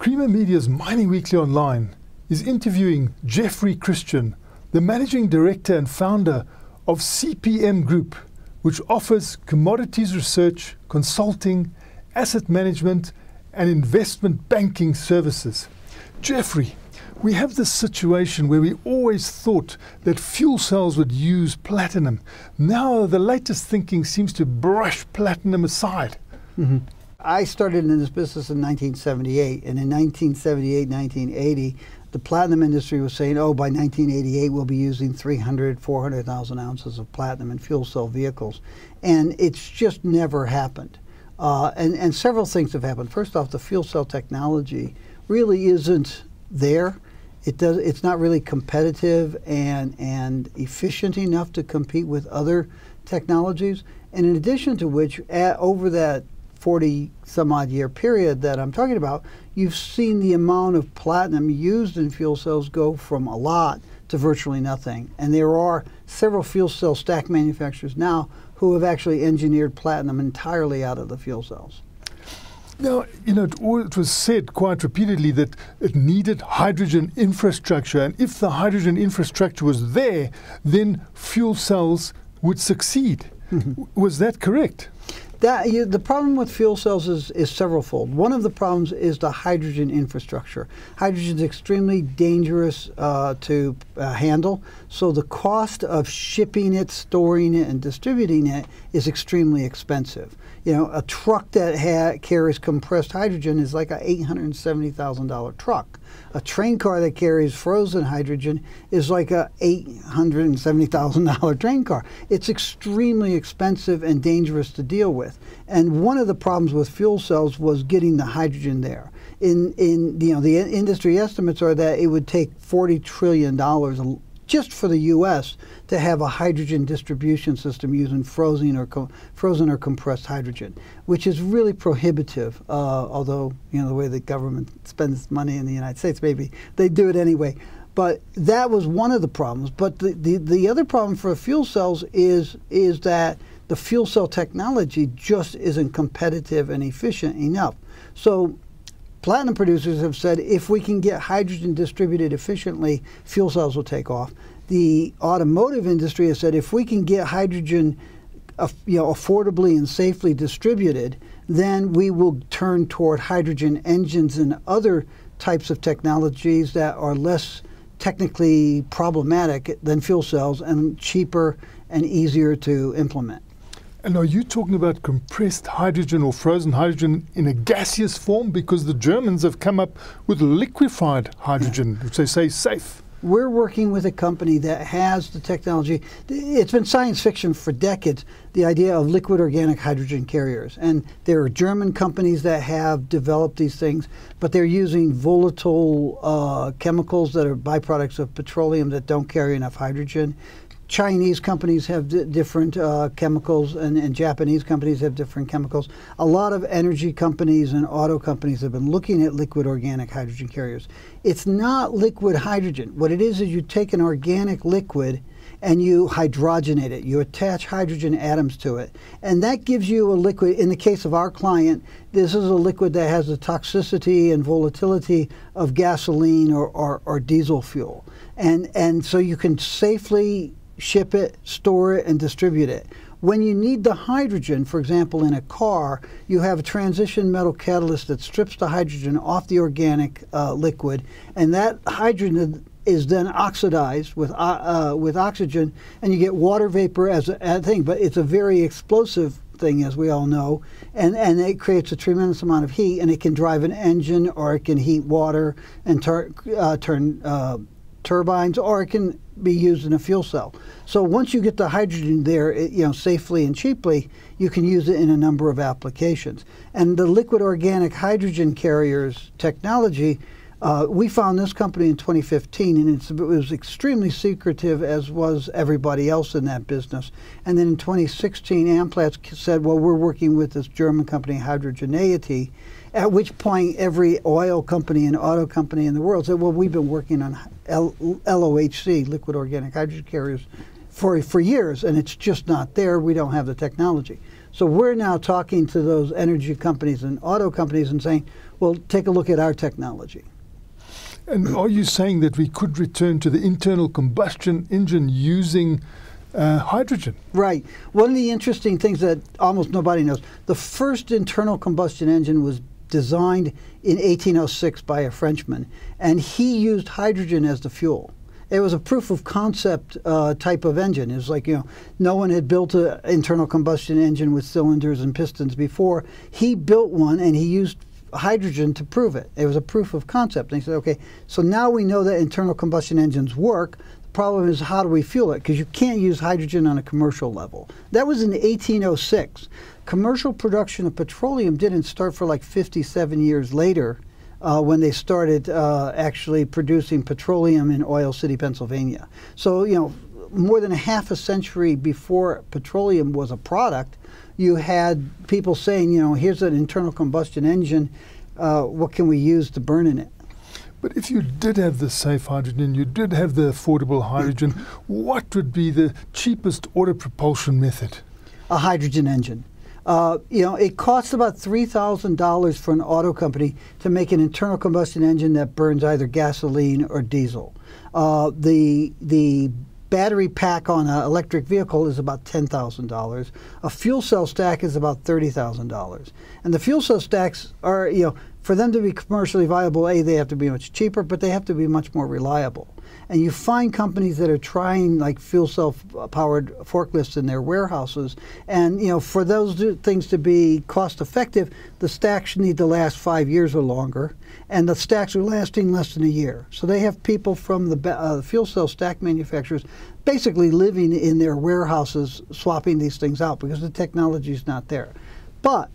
Creamer Media's Mining Weekly Online is interviewing Jeffrey Christian, the Managing Director and founder of CPM Group, which offers commodities research, consulting, asset management, and investment banking services. Jeffrey, we have this situation where we always thought that fuel cells would use platinum. Now the latest thinking seems to brush platinum aside. Mm-hmm. I started in this business in 1978, and in 1978, 1980, the platinum industry was saying, oh, by 1988 we'll be using 300, 400,000 ounces of platinum in fuel cell vehicles. And it's just never happened. And several things have happened. First off, the fuel cell technology really isn't there. It's not really competitive and efficient enough to compete with other technologies. And in addition to which, over that 40-some-odd year period that I'm talking about, you've seen the amount of platinum used in fuel cells go from a lot to virtually nothing. And there are several fuel cell stack manufacturers now who have actually engineered platinum entirely out of the fuel cells. Now, it was said quite repeatedly that it needed hydrogen infrastructure, and if the hydrogen infrastructure was there, then fuel cells would succeed. Mm-hmm. Was that correct? The problem with fuel cells is severalfold. One of the problems is the hydrogen infrastructure. Hydrogen is extremely dangerous to handle, so the cost of shipping it, storing it, and distributing it is extremely expensive. A truck that carries compressed hydrogen is like an $870,000 truck. A train car that carries frozen hydrogen is like a $870,000 train car. It's extremely expensive and dangerous to deal with. And one of the problems with fuel cells was getting the hydrogen there. The industry estimates are that it would take $40 trillion just for the U.S. to have a hydrogen distribution system using frozen or compressed hydrogen, which is really prohibitive. Although the way the government spends money in the United States, maybe they do it anyway. But that was one of the problems. But the other problem for fuel cells is that the fuel cell technology just isn't competitive and efficient enough. So platinum producers have said if we can get hydrogen distributed efficiently, fuel cells will take off. The automotive industry has said if we can get hydrogen affordably and safely distributed, then we will turn toward hydrogen engines and other types of technologies that are less technically problematic than fuel cells and cheaper and easier to implement. And are you talking about compressed hydrogen or frozen hydrogen in a gaseous form? Because the Germans have come up with liquefied hydrogen, which they say is safe. We're working with a company that has the technology. It's been science fiction for decades, the idea of liquid organic hydrogen carriers. And there are German companies that have developed these things, but they're using volatile chemicals that are byproducts of petroleum that don't carry enough hydrogen. Chinese companies have different chemicals, and Japanese companies have different chemicals. A lot of energy companies and auto companies have been looking at liquid organic hydrogen carriers. It's not liquid hydrogen. What it is you take an organic liquid and you hydrogenate it. You attach hydrogen atoms to it. And that gives you a liquid. In the case of our client, this is a liquid that has the toxicity and volatility of gasoline or diesel fuel. And so you can safely ship it, store it, and distribute it. When you need the hydrogen, for example, in a car, you have a transition metal catalyst that strips the hydrogen off the organic liquid, and that hydrogen is then oxidized with oxygen, and you get water vapor as a thing. But it's a very explosive thing, as we all know, and it creates a tremendous amount of heat, and it can drive an engine, or it can heat water and turn turbines, or it can be used in a fuel cell. So once you get the hydrogen there, safely and cheaply, you can use it in a number of applications. And the liquid organic hydrogen carriers technology, we found this company in 2015, and it was extremely secretive, as was everybody else in that business. And then in 2016, Amplatz said, well, we're working with this German company, Hydrogeneity, at which point every oil company and auto company in the world said, well, we've been working on LOHC, liquid organic hydrogen carriers, for years, and it's just not there. We don't have the technology. So we're now talking to those energy companies and auto companies and saying, well, take a look at our technology. And are you saying that we could return to the internal combustion engine using hydrogen? Right. One of the interesting things that almost nobody knows, the first internal combustion engine was designed in 1806 by a Frenchman, and he used hydrogen as the fuel. It was a proof of concept type of engine. It was like, no one had built an internal combustion engine with cylinders and pistons before. He built one, and he used hydrogen to prove it. It was a proof of concept. And he said, okay, so now we know that internal combustion engines work. The problem is, how do we fuel it? Because you can't use hydrogen on a commercial level. That was in 1806. Commercial production of petroleum didn't start for like 57 years later, when they started actually producing petroleum in Oil City, Pennsylvania. So, more than a half a century before petroleum was a product, you had people saying, here's an internal combustion engine, what can we use to burn in it? But if you did have the safe hydrogen, you did have the affordable hydrogen, what would be the cheapest auto propulsion method? A hydrogen engine. It costs about $3,000 for an auto company to make an internal combustion engine that burns either gasoline or diesel. The battery pack on an electric vehicle is about $10,000. A fuel cell stack is about $30,000. And the fuel cell stacks are, for them to be commercially viable, they have to be much cheaper, but they have to be much more reliable. And you find companies that are trying like fuel cell powered forklifts in their warehouses. And for those things to be cost effective, the stacks need to last 5 years or longer. And the stacks are lasting less than a year. So they have people from the fuel cell stack manufacturers basically living in their warehouses swapping these things out because the technology is not there. But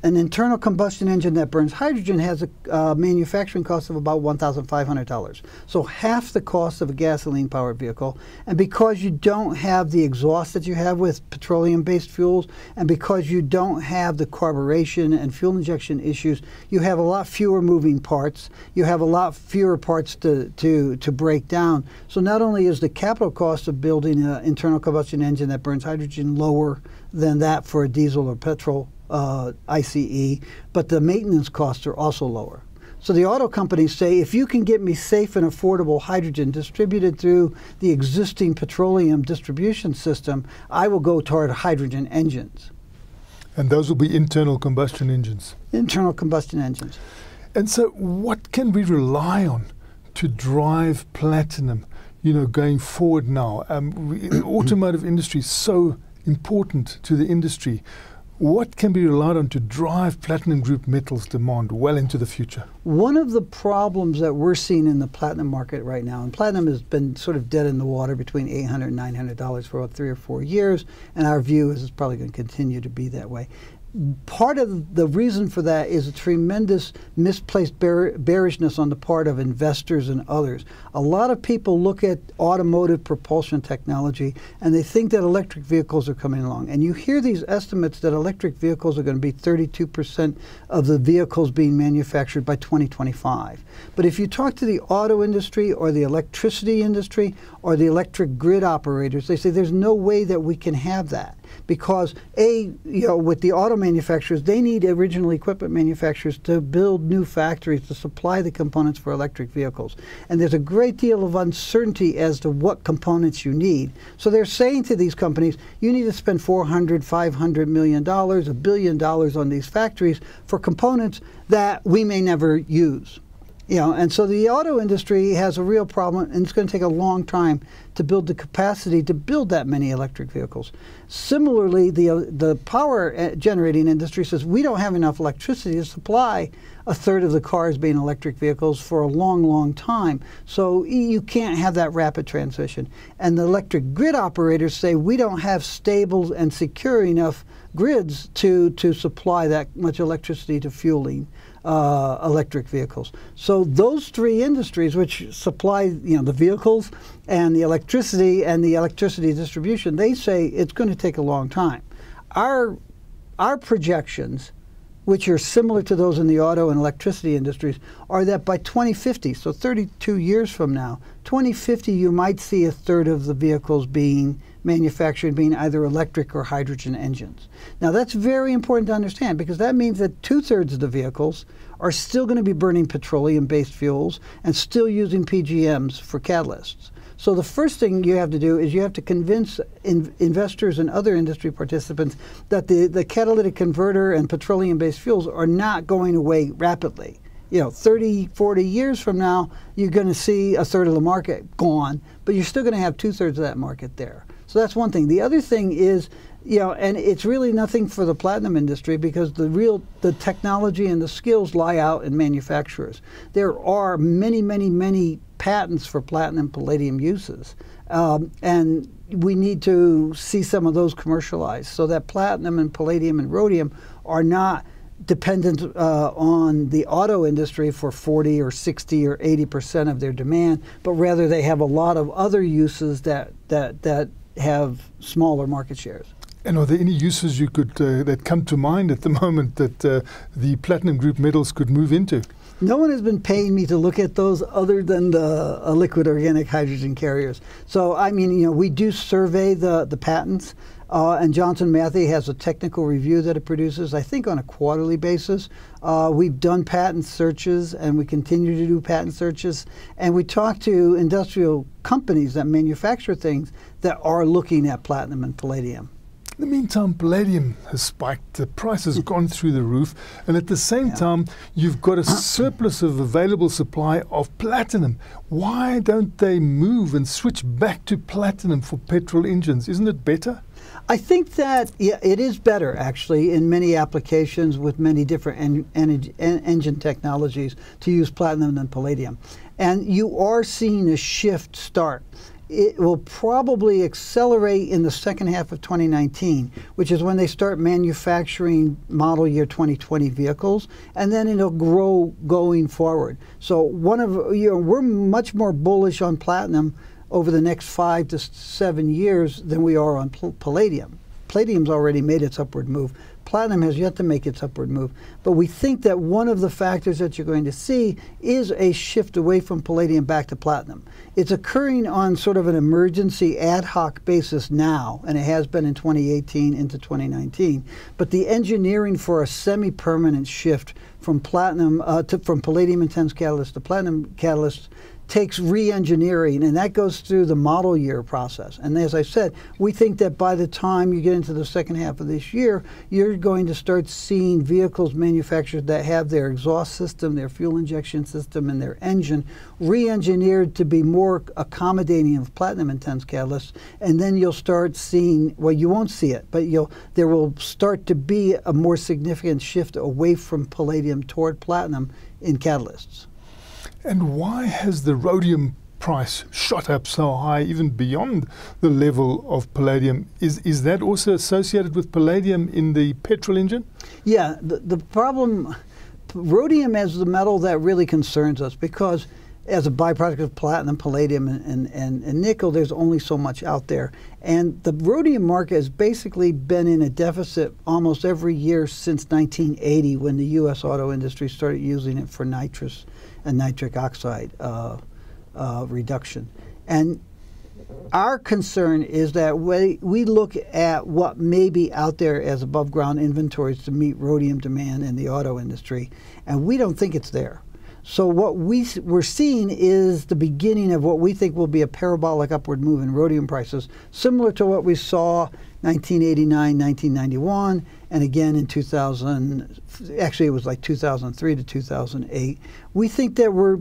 an internal combustion engine that burns hydrogen has a manufacturing cost of about $1,500. So half the cost of a gasoline-powered vehicle. And because you don't have the exhaust that you have with petroleum-based fuels, and because you don't have the carburation and fuel injection issues, you have a lot fewer moving parts. You have a lot fewer parts to break down. So not only is the capital cost of building an internal combustion engine that burns hydrogen lower than that for a diesel or petrol ICE, but the maintenance costs are also lower. So the auto companies say, if you can get me safe and affordable hydrogen distributed through the existing petroleum distribution system, I will go toward hydrogen engines. And those will be internal combustion engines? Internal combustion engines. And so what can we rely on to drive platinum, going forward now? The automotive industry is so important to the industry. What can be relied on to drive platinum group metals demand well into the future? One of the problems that we're seeing in the platinum market right now, and platinum has been sort of dead in the water between $800 and $900 for about 3 or 4 years, and our view is it's probably going to continue to be that way. Part of the reason for that is a tremendous misplaced bearishness on the part of investors and others. A lot of people look at automotive propulsion technology and they think that electric vehicles are coming along. And you hear these estimates that electric vehicles are going to be 32% of the vehicles being manufactured by 2025. But if you talk to the auto industry or the electricity industry or the electric grid operators, they say there's no way that we can have that. Because with the auto manufacturers, they need original equipment manufacturers to build new factories to supply the components for electric vehicles. And there's a great deal of uncertainty as to what components you need. So they're saying to these companies, you need to spend $400, $500 million, $1 billion on these factories for components that we may never use. And so the auto industry has a real problem, and it's going to take a long time to build the capacity to build that many electric vehicles. Similarly, the power generating industry says we don't have enough electricity to supply a third of the cars being electric vehicles for a long, long time. So you can't have that rapid transition. And the electric grid operators say we don't have stable and secure enough grids to supply that much electricity to fueling electric vehicles. So those three industries, which supply the vehicles and the electricity distribution, they say it's going to take a long time. Our projections, which are similar to those in the auto and electricity industries, are that by 2050, so 32 years from now, 2050, you might see a third of the vehicles being manufactured being either electric or hydrogen engines. Now that's very important to understand, because that means that 2/3 of the vehicles are still going to be burning petroleum-based fuels and still using PGMs for catalysts. So the first thing you have to do is you have to convince investors and other industry participants that the catalytic converter and petroleum-based fuels are not going away rapidly. 30, 40 years from now, you're going to see 1/3 of the market gone, but you're still going to have 2/3 of that market there. So that's one thing. The other thing is, and it's really nothing for the platinum industry, because the technology and the skills lie out in manufacturers. There are many, many, many patents for platinum palladium uses, and we need to see some of those commercialized so that platinum and palladium and rhodium are not dependent on the auto industry for 40 or 60 or 80% of their demand, but rather they have a lot of other uses that have smaller market shares. And are there any uses you could that come to mind at the moment that the platinum group metals could move into? No one has been paying me to look at those other than the liquid organic hydrogen carriers. So, I mean, we do survey the patents, and Johnson Matthey has a technical review that it produces, I think, on a quarterly basis. We've done patent searches, and we continue to do patent searches, and we talk to industrial companies that manufacture things that are looking at platinum and palladium. In the meantime, palladium has spiked, the price has gone through the roof, and at the same time, you've got a surplus of available supply of platinum. Why don't they move and switch back to platinum for petrol engines? Isn't it better? I think that it is better, actually, in many applications with many different engine technologies to use platinum than palladium. And you are seeing a shift start. It will probably accelerate in the second half of 2019, which is when they start manufacturing model year 2020 vehicles, and then it'll grow going forward. So we're much more bullish on platinum over the next 5 to 7 years than we are on palladium. Palladium's already made its upward move. Platinum has yet to make its upward move. But we think that one of the factors that you're going to see is a shift away from palladium back to platinum. It's occurring on sort of an emergency ad hoc basis now, and it has been in 2018 into 2019. But the engineering for a semi-permanent shift from from palladium intense catalyst to platinum catalyst takes re-engineering, and that goes through the model year process. And as I said, we think that by the time you get into the second half of this year, you're going to start seeing vehicles manufactured that have their exhaust system, their fuel injection system, and their engine re-engineered to be more accommodating of platinum intense catalysts. And then you'll start seeing, well, you won't see it, but there will start to be a more significant shift away from palladium toward platinum in catalysts. And why has the rhodium price shot up so high, even beyond the level of palladium? Is that also associated with palladium in the petrol engine? Yeah, the problem, rhodium is the metal that really concerns us, because as a byproduct of platinum, palladium, and nickel, there's only so much out there. And the rhodium market has basically been in a deficit almost every year since 1980, when the U.S. auto industry started using it for nitrous and nitric oxide reduction. And our concern is that we look at what may be out there as above ground inventories to meet rhodium demand in the auto industry, and we don't think it's there. So what we're seeing is the beginning of what we think will be a parabolic upward move in rhodium prices, similar to what we saw 1989, 1991, and again in 2000, actually it was like 2003 to 2008. We think that we're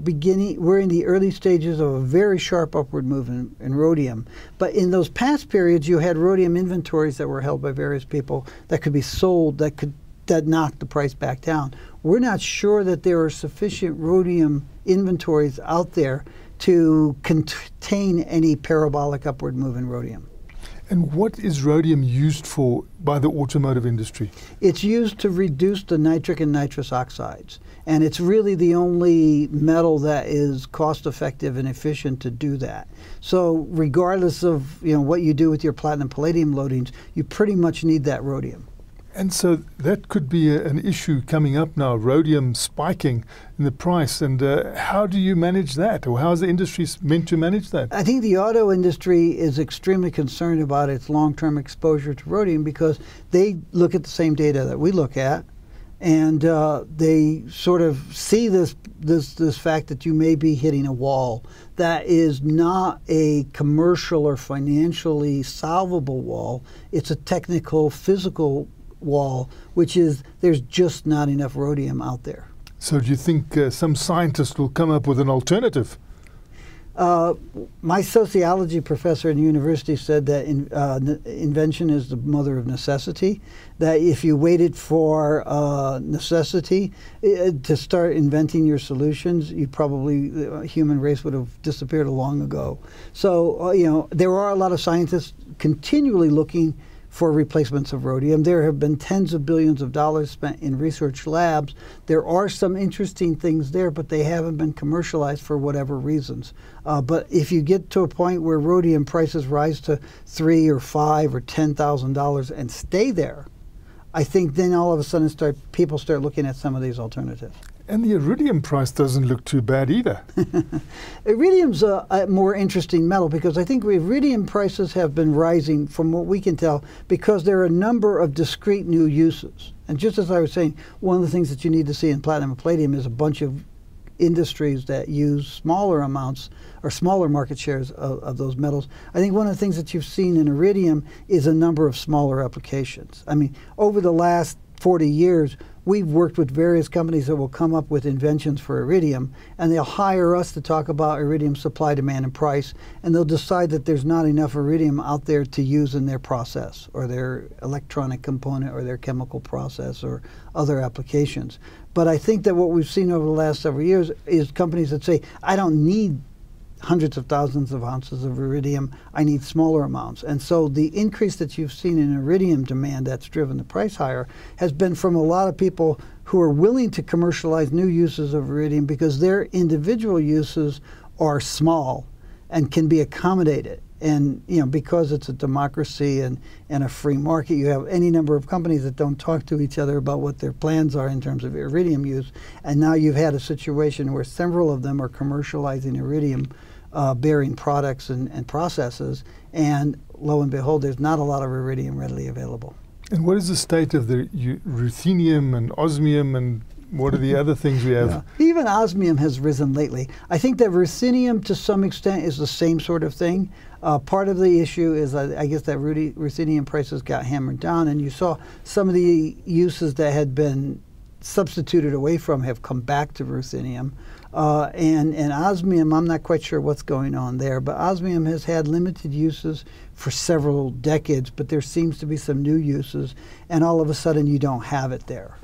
in the early stages of a very sharp upward move in rhodium. But in those past periods, you had rhodium inventories that were held by various people that could be sold, that knocked the price back down. We're not sure that there are sufficient rhodium inventories out there to contain any parabolic upward move in rhodium. And what is rhodium used for by the automotive industry? It's used to reduce the nitric and nitrous oxides. And it's really the only metal that is cost effective and efficient to do that. So regardless of what you do with your platinum palladium loadings, you pretty much need that rhodium. And so that could be an issue coming up now, rhodium spiking in the price. And how do you manage that? Or how is the industry meant to manage that? I think the auto industry is extremely concerned about its long-term exposure to rhodium because they look at the same data that we look at, and they sort of see this fact that you may be hitting a wall that is not a commercial or financially solvable wall. It's a technical, physical wall, which is there's just not enough rhodium out there. So do you think some scientist will come up with an alternative? My sociology professor in university said that invention is the mother of necessity, that if you waited for necessity to start inventing your solutions, you probably, the human race would have disappeared long ago. So, you know, there are a lot of scientists continually looking for replacements of rhodium. There have been tens of billions of dollars spent in research labs. There are some interesting things there, but they haven't been commercialized for whatever reasons. But if you get to a point where rhodium prices rise to $3,000 or $5,000 or $10,000 and stay there, I think then all of a sudden people start looking at some of these alternatives. And the iridium price doesn't look too bad either. Iridium's a more interesting metal because I think iridium prices have been rising from what we can tell because there are a number of discrete new uses. And just as I was saying, one of the things that you need to see in platinum and palladium is a bunch of industries that use smaller amounts or smaller market shares of those metals. I think one of the things that you've seen in iridium is a number of smaller applications. I mean, over the last 40 years, we've worked with various companies that will come up with inventions for iridium, and they'll hire us to talk about iridium supply, demand, and price, and they'll decide that there's not enough iridium out there to use in their process or their electronic component or their chemical process or other applications. But I think that what we've seen over the last several years is companies that say, I don't need hundreds of thousands of ounces of iridium, I need smaller amounts. And so the increase that you've seen in iridium demand that's driven the price higher has been from a lot of people who are willing to commercialize new uses of iridium because their individual uses are small and can be accommodated. And you know, because it's a democracy and a free market, you have any number of companies that don't talk to each other about what their plans are in terms of iridium use. And now you've had a situation where several of them are commercializing iridium bearing products and processes, and lo and behold, there's not a lot of iridium readily available. And what is the state of the ruthenium and osmium, and what are the other things we have? Yeah. Even osmium has risen lately. I think that ruthenium to some extent is the same sort of thing. Part of the issue is I guess that ruthenium prices got hammered down, and you saw some of the uses that had been substituted away from have come back to ruthenium. And osmium, I'm not quite sure what's going on there, but osmium has had limited uses for several decades, but there seems to be some new uses, and all of a sudden you don't have it there.